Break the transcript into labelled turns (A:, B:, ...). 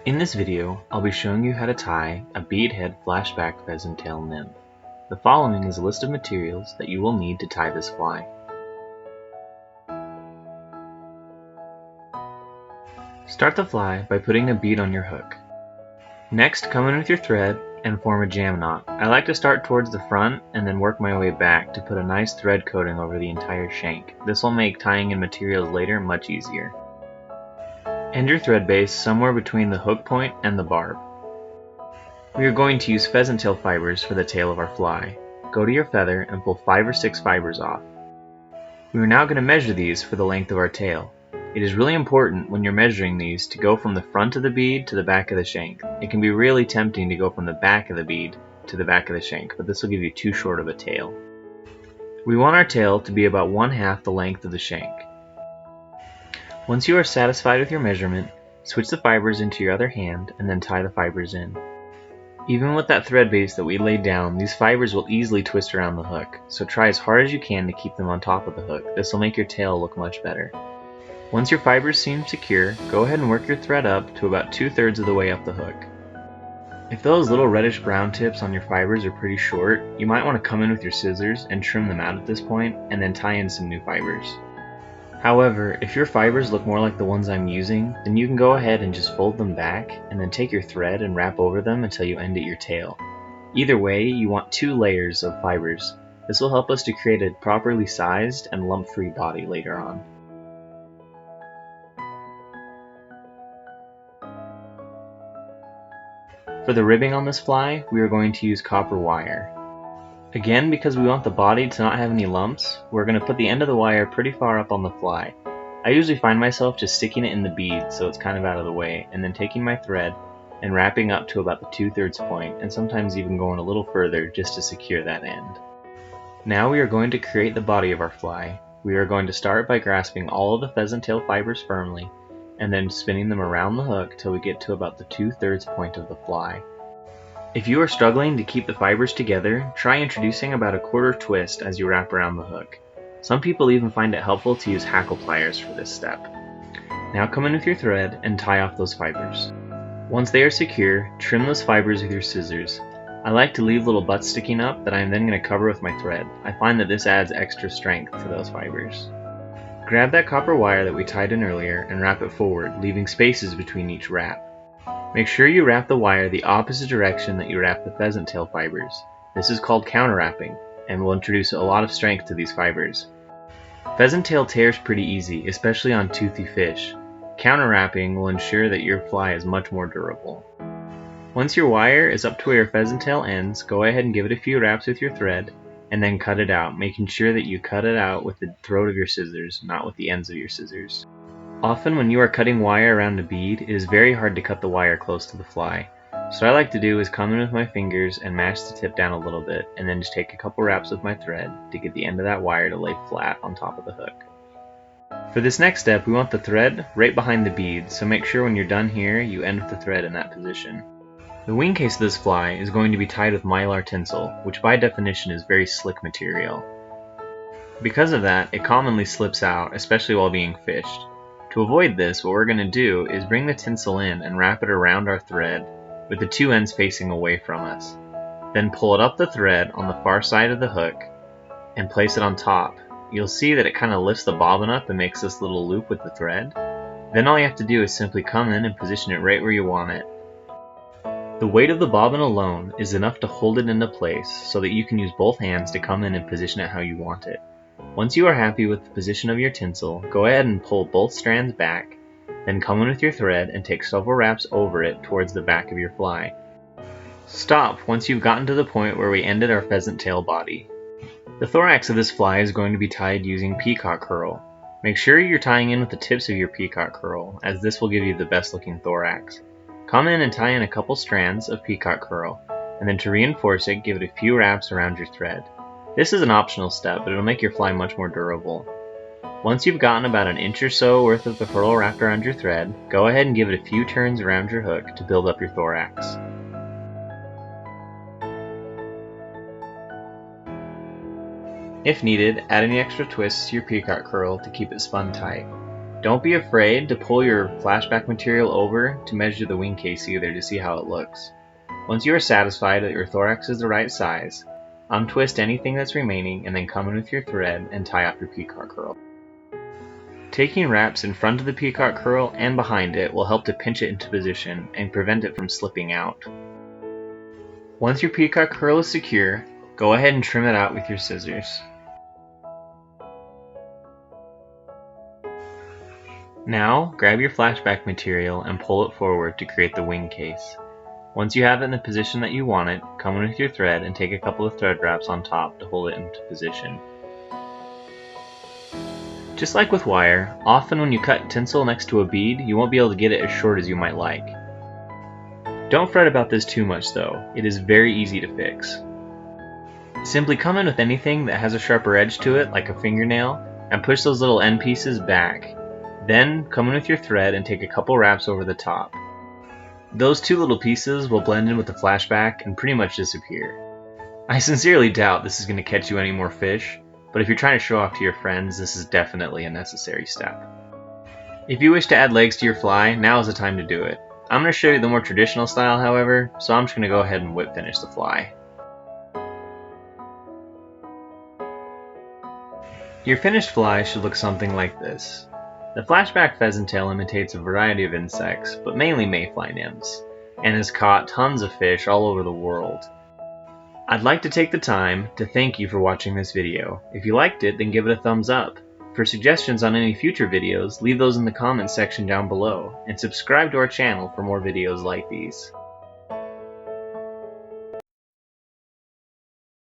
A: In this video, I'll be showing you how to tie a bead head flashback pheasant tail nymph. The following is a list of materials that you will need to tie this fly. Start the fly by putting a bead on your hook. Next, come in with your thread and form a jam knot. I like to start towards the front and then work my way back to put a nice thread coating over the entire shank. This will make tying in materials later much easier. End your thread base somewhere between the hook point and the barb. We are going to use pheasant tail fibers for the tail of our fly. Go to your feather and pull 5 or 6 fibers off. We are now going to measure these for the length of our tail. It is really important when you're measuring these to go from the front of the bead to the back of the shank. It can be really tempting to go from the back of the bead to the back of the shank, but this will give you too short of a tail. We want our tail to be about 1/2 the length of the shank. Once you are satisfied with your measurement, switch the fibers into your other hand and then tie the fibers in. Even with that thread base that we laid down, these fibers will easily twist around the hook, so try as hard as you can to keep them on top of the hook. This will make your tail look much better. Once your fibers seem secure, go ahead and work your thread up to about 2/3 of the way up the hook. If those little reddish brown tips on your fibers are pretty short, you might want to come in with your scissors and trim them out at this point and then tie in some new fibers. However, if your fibers look more like the ones I'm using, then you can go ahead and just fold them back and then take your thread and wrap over them until you end at your tail. Either way, you want 2 layers of fibers. This will help us to create a properly sized and lump-free body later on. For the ribbing on this fly, we are going to use copper wire. Again, because we want the body to not have any lumps, we're going to put the end of the wire pretty far up on the fly. I usually find myself just sticking it in the bead so it's kind of out of the way, and then taking my thread and wrapping up to about the 2/3 point, and sometimes even going a little further just to secure that end. Now we are going to create the body of our fly. We are going to start by grasping all of the pheasant tail fibers firmly, and then spinning them around the hook till we get to about the 2/3 point of the fly. If you are struggling to keep the fibers together, try introducing about a 1/4 twist as you wrap around the hook. Some people even find it helpful to use hackle pliers for this step. Now come in with your thread and tie off those fibers. Once they are secure, trim those fibers with your scissors. I like to leave little butts sticking up that I am then going to cover with my thread. I find that this adds extra strength to those fibers. Grab that copper wire that we tied in earlier and wrap it forward, leaving spaces between each wrap. Make sure you wrap the wire the opposite direction that you wrap the pheasant tail fibers. This is called counter wrapping and will introduce a lot of strength to these fibers. Pheasant tail tears pretty easy, especially on toothy fish. Counter wrapping will ensure that your fly is much more durable. Once your wire is up to where your pheasant tail ends, go ahead and give it a few wraps with your thread and then cut it out, making sure that you cut it out with the throat of your scissors, not with the ends of your scissors. Often when you are cutting wire around a bead, it is very hard to cut the wire close to the fly. So what I like to do is come in with my fingers and mash the tip down a little bit, and then just take a couple wraps with my thread to get the end of that wire to lay flat on top of the hook. For this next step, we want the thread right behind the bead, so make sure when you're done here, you end with the thread in that position. The wing case of this fly is going to be tied with mylar tinsel, which by definition is very slick material. Because of that, it commonly slips out, especially while being fished. To avoid this, what we're going to do is bring the tinsel in and wrap it around our thread with the 2 ends facing away from us. Then pull it up the thread on the far side of the hook and place it on top. You'll see that it kind of lifts the bobbin up and makes this little loop with the thread. Then all you have to do is simply come in and position it right where you want it. The weight of the bobbin alone is enough to hold it into place so that you can use both hands to come in and position it how you want it. Once you are happy with the position of your tinsel, go ahead and pull both strands back, then come in with your thread and take several wraps over it towards the back of your fly. Stop once you've gotten to the point where we ended our pheasant tail body. The thorax of this fly is going to be tied using Peacock Curl. Make sure you're tying in with the tips of your Peacock Curl, as this will give you the best looking thorax. Come in and tie in a couple strands of Peacock Curl, and then to reinforce it, give it a few wraps around your thread. This is an optional step, but it'll make your fly much more durable. Once you've gotten about an inch or so worth of the curl wrapped around your thread, go ahead and give it a few turns around your hook to build up your thorax. If needed, add any extra twists to your Peacock Curl to keep it spun tight. Don't be afraid to pull your flashback material over to measure the wing case either to see how it looks. Once you are satisfied that your thorax is the right size, untwist anything that's remaining and then come in with your thread and tie off your peacock curl. Taking wraps in front of the peacock curl and behind it will help to pinch it into position and prevent it from slipping out. Once your peacock curl is secure, go ahead and trim it out with your scissors. Now, grab your flashback material and pull it forward to create the wing case. Once you have it in the position that you want it, come in with your thread and take a couple of thread wraps on top to hold it into position. Just like with wire, often when you cut tinsel next to a bead, you won't be able to get it as short as you might like. Don't fret about this too much though, it is very easy to fix. Simply come in with anything that has a sharper edge to it, like a fingernail, and push those little end pieces back. Then come in with your thread and take a couple wraps over the top. Those two little pieces will blend in with the flashback and pretty much disappear. I sincerely doubt this is going to catch you any more fish, but if you're trying to show off to your friends, this is definitely a necessary step. If you wish to add legs to your fly, now is the time to do it. I'm going to show you the more traditional style, however, so I'm just going to go ahead and whip finish the fly. Your finished fly should look something like this. The flashback pheasant tail imitates a variety of insects, but mainly mayfly nymphs, and has caught tons of fish all over the world. I'd like to take the time to thank you for watching this video. If you liked it, then give it a thumbs up. For suggestions on any future videos, leave those in the comments section down below, and subscribe to our channel for more videos like these.